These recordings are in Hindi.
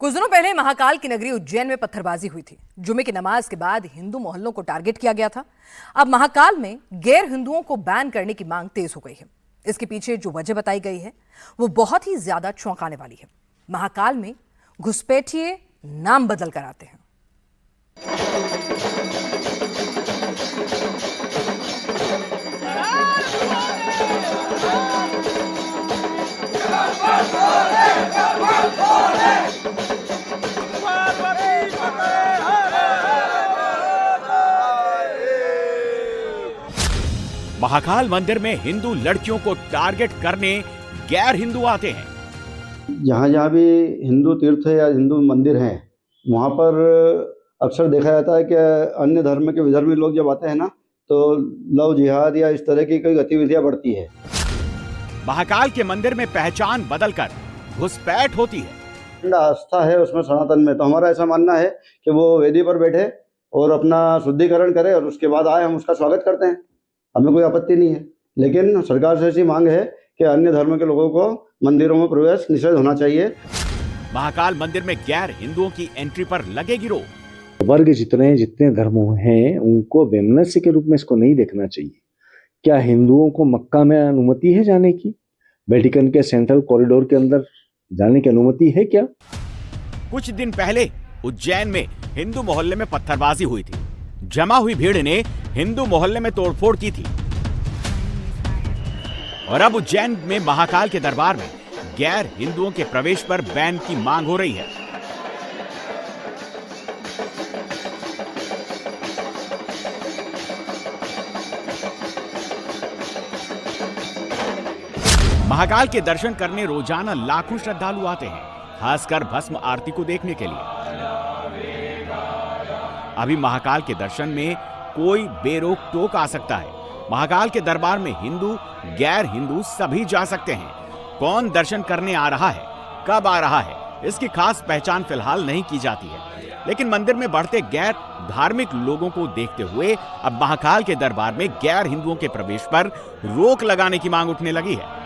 कुछ दिनों पहले महाकाल की नगरी उज्जैन में पत्थरबाजी हुई थी। जुमे की नमाज के बाद हिंदू मोहल्लों को टारगेट किया गया था। अब महाकाल में गैर हिंदुओं को बैन करने की मांग तेज हो गई है। इसके पीछे जो वजह बताई गई है वो बहुत ही ज्यादा चौंकाने वाली है। महाकाल में घुसपैठिए नाम बदल कर आते हैं। महाकाल मंदिर में हिंदू लड़कियों को टारगेट करने गैर हिंदू आते हैं। जहाँ जहाँ भी हिंदू तीर्थ या हिंदू मंदिर हैं वहाँ पर अक्सर देखा जाता है कि अन्य धर्म के विधर्मी लोग जब आते हैं ना तो लव जिहाद या इस तरह की कोई गतिविधियाँ बढ़ती है। महाकाल के मंदिर में पहचान बदलकर घुसपैठ होती है। आस्था है उसमें सनातन में, तो हमारा ऐसा मानना है कि वो वेदी पर बैठे और अपना शुद्धिकरण करे और उसके बाद आए, हम उसका स्वागत करते हैं, हमें कोई आपत्ति नहीं है। लेकिन सरकार से ऐसी मांग है कि अन्य धर्म के लोगों को मंदिरों में प्रवेश निषेध होना चाहिए। महाकाल मंदिर में गैर हिंदुओं की एंट्री पर लगेगी रोक। वर्ग जितने धर्म हैं उनको वैमनस्य के रूप में इसको नहीं देखना चाहिए। क्या हिंदुओं को मक्का में अनुमति है जाने की? वेटिकन के सेंट्रल कॉरिडोर के अंदर जाने की अनुमति है क्या? कुछ दिन पहले उज्जैन में हिंदू मोहल्ले में पत्थरबाजी हुई थी। जमा हुई भीड़ ने हिंदू मोहल्ले में तोड़फोड़ की थी और अब उज्जैन में महाकाल के दरबार में गैर हिंदुओं के प्रवेश पर बैन की मांग हो रही है। महाकाल के दर्शन करने रोजाना लाखों श्रद्धालु आते हैं, खासकर भस्म आरती को देखने के लिए। अभी महाकाल के दर्शन में कोई बेरोक टोक आ सकता है। महाकाल के दरबार में हिंदू गैर हिंदू सभी जा सकते हैं। कौन दर्शन करने आ रहा है, कब आ रहा है, इसकी खास पहचान फिलहाल नहीं की जाती है। लेकिन मंदिर में बढ़ते गैर धार्मिक लोगों को देखते हुए अब महाकाल के दरबार में गैर हिंदुओं के प्रवेश पर रोक लगाने की मांग उठने लगी है।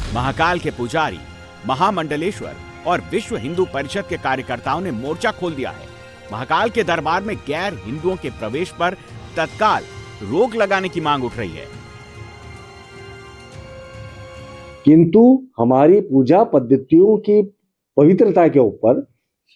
महाकाल के पुजारी, महामंडलेश्वर और विश्व हिंदू परिषद के कार्यकर्ताओं ने मोर्चा खोल दिया है। महाकाल के दरबार में गैर हिंदुओं के प्रवेश पर तत्काल रोक लगाने की मांग उठ रही है। किंतु हमारी पूजा पद्धतियों की पवित्रता के ऊपर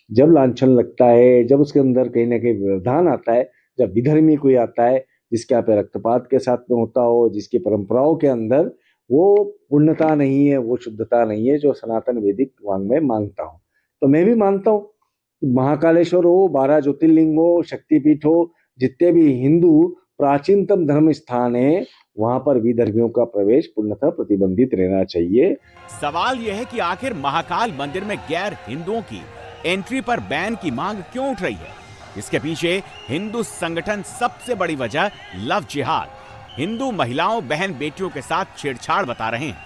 जब लांछन लगता है, जब उसके अंदर कहीं ना कहीं व्यवधान आता है, जब विधर्मी कोई आता है जिसके यहाँ पे रक्तपात के साथ में होता हो, जिसकी परंपराओं के अंदर वो पूर्णता नहीं है, वो शुद्धता नहीं है जो सनातन वैदिक वांग में मांगता हूँ। तो मैं भी मानता हूँ कि महाकालेश्वर हो, 12 ज्योतिर्लिंग हो, शक्तिपीठ हो, जितने भी हिंदू प्राचीनतम धर्म स्थान है वहां पर विधर्मियों का प्रवेश पूर्णतः प्रतिबंधित रहना चाहिए। सवाल यह है कि आखिर महाकाल मंदिर में गैर हिंदुओं की एंट्री पर बैन की मांग क्यों उठ रही है? इसके पीछे हिंदू संगठन सबसे बड़ी वजह लव जिहाद, हिंदू महिलाओं बहन बेटियों के साथ छेड़छाड़ बता रहे हैं।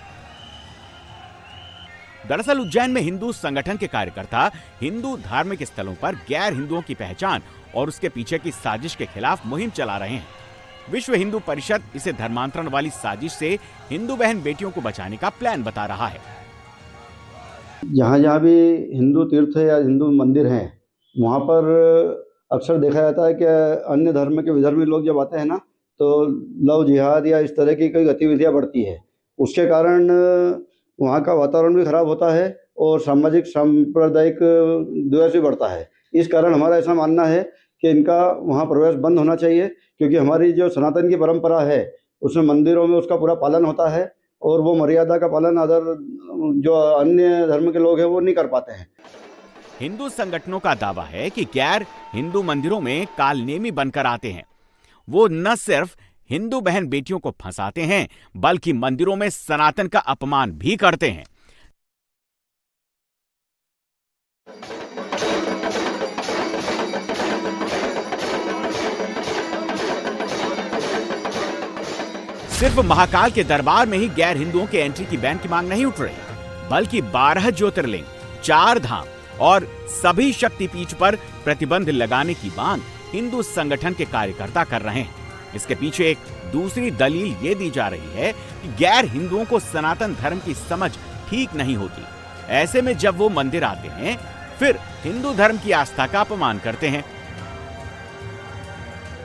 दरअसल उज्जैन में हिंदू संगठन के कार्यकर्ता हिंदू धार्मिक स्थलों पर गैर हिंदुओं की पहचान और उसके पीछे की साजिश के खिलाफ मुहिम चला रहे हैं। विश्व हिंदू परिषद इसे धर्मांतरण वाली साजिश से हिंदू बहन बेटियों को बचाने का प्लान बता रहा है। जहाँ जहाँ भी हिंदू तीर्थ या हिंदू मंदिर हैं वहाँ पर अक्सर देखा जाता है कि अन्य धर्म के विधर्मी लोग जब आते हैं ना तो लव जिहाद या इस तरह की कोई गतिविधियाँ बढ़ती है। उसके कारण वहाँ का वातावरण भी खराब होता है और सामाजिक सांप्रदायिक द्वेष भी बढ़ता है। इस कारण हमारा ऐसा मानना है कि इनका वहाँ प्रवेश बंद होना चाहिए, क्योंकि हमारी जो सनातन की परंपरा है उसमें मंदिरों में उसका पूरा पालन होता है और वो मर्यादा का पालन अदर जो अन्य धर्म के लोग हैं वो नहीं कर पाते हैं। हिंदू संगठनों का दावा है कि गैर हिंदू मंदिरों में कालनेमी बनकर आते हैं। वो न सिर्फ हिंदू बहन बेटियों को फंसाते हैं बल्कि मंदिरों में सनातन का अपमान भी करते हैं। सिर्फ महाकाल के दरबार में ही गैर हिंदुओं के एंट्री की बैन की मांग नहीं उठ रही, बल्कि 12 ज्योतिर्लिंग, 4 धाम और सभी शक्तिपीठ पर प्रतिबंध लगाने की मांग हिंदू संगठन के कार्यकर्ता कर रहे हैं। इसके पीछे एक दूसरी दलील ये दी जा रही है कि गैर हिंदुओं को सनातन धर्म की समझ ठीक नहीं होती। ऐसे में जब वो मंदिर आते हैं फिर हिंदू धर्म की आस्था का अपमान करते हैं।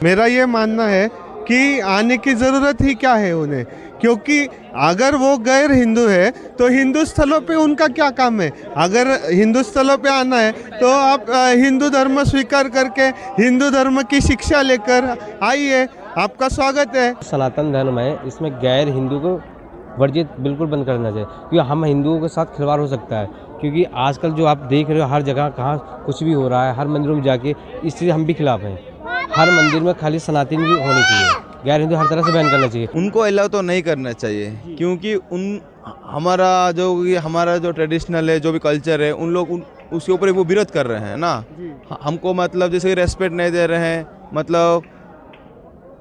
मेरा ये मानना है कि आने की ज़रूरत ही क्या है उन्हें, क्योंकि अगर वो गैर हिंदू है तो हिंदू स्थलों पे उनका क्या काम है। अगर हिंदू स्थलों पे आना है तो आप हिंदू धर्म स्वीकार करके हिंदू धर्म की शिक्षा लेकर आइए, आपका स्वागत है। सनातन धर्म है, इसमें गैर हिंदू को वर्जित बिल्कुल बंद करना चाहिए, क्योंकि हम हिंदुओं के साथ खिलवाड़ हो सकता है। क्योंकि आजकल जो आप देख रहे हो हर जगह कहाँ कुछ भी हो रहा है, हर मंदिरों में जाके, इस चीज़ हम भी खिलाफ हैं। हर मंदिर में खाली सनातन भी होनी चाहिए, गैर हिंदू हर तरह से बैन करना चाहिए। उनको अलाउ तो नहीं करना चाहिए, क्योंकि हमारा जो ट्रेडिशनल है, जो भी कल्चर है, उन लोग उसके ऊपर वो विरोध कर रहे हैं ना। हमको मतलब जैसे रेस्पेक्ट नहीं दे रहे हैं, मतलब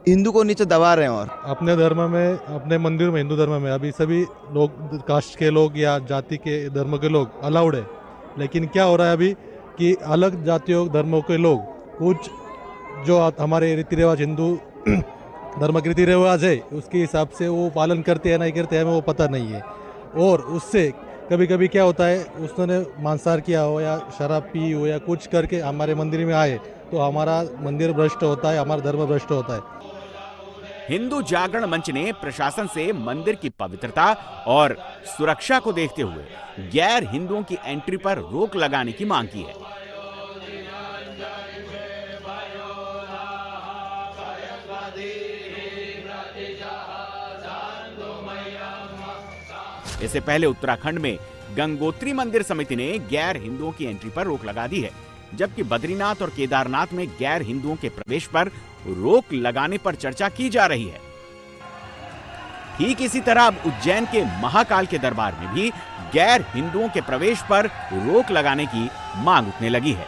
हिंदू को नीचे दबा रहे हैं। और अपने धर्म में, अपने मंदिर में, हिंदू धर्म में अभी सभी लोग, कास्ट के लोग या जाति के धर्म के लोग अलाउड है। लेकिन क्या हो रहा है अभी कि अलग जातियों धर्मों के लोग, कुछ जो हमारे रीति रिवाज, हिंदू धर्म के रीति रिवाज है, उसके हिसाब से वो पालन करते हैं नहीं करते हैं, हमें वो पता नहीं है। और उससे कभी कभी क्या होता है, उसने मांसाहार किया हो या शराब पी हो या कुछ करके हमारे मंदिर में आए तो हमारा मंदिर भ्रष्ट होता है, हमारा धर्म भ्रष्ट होता है। हिंदू जागरण मंच ने प्रशासन से मंदिर की पवित्रता और सुरक्षा को देखते हुए गैर हिंदुओं की एंट्री पर रोक लगाने की मांग की है। इससे पहले उत्तराखंड में गंगोत्री मंदिर समिति ने गैर हिंदुओं की एंट्री पर रोक लगा दी है, जबकि बद्रीनाथ और केदारनाथ में गैर हिंदुओं के प्रवेश पर रोक लगाने पर चर्चा की जा रही है। ठीक इसी तरह अब उज्जैन के महाकाल के दरबार में भी गैर हिंदुओं के प्रवेश पर रोक लगाने की मांग उठने लगी है।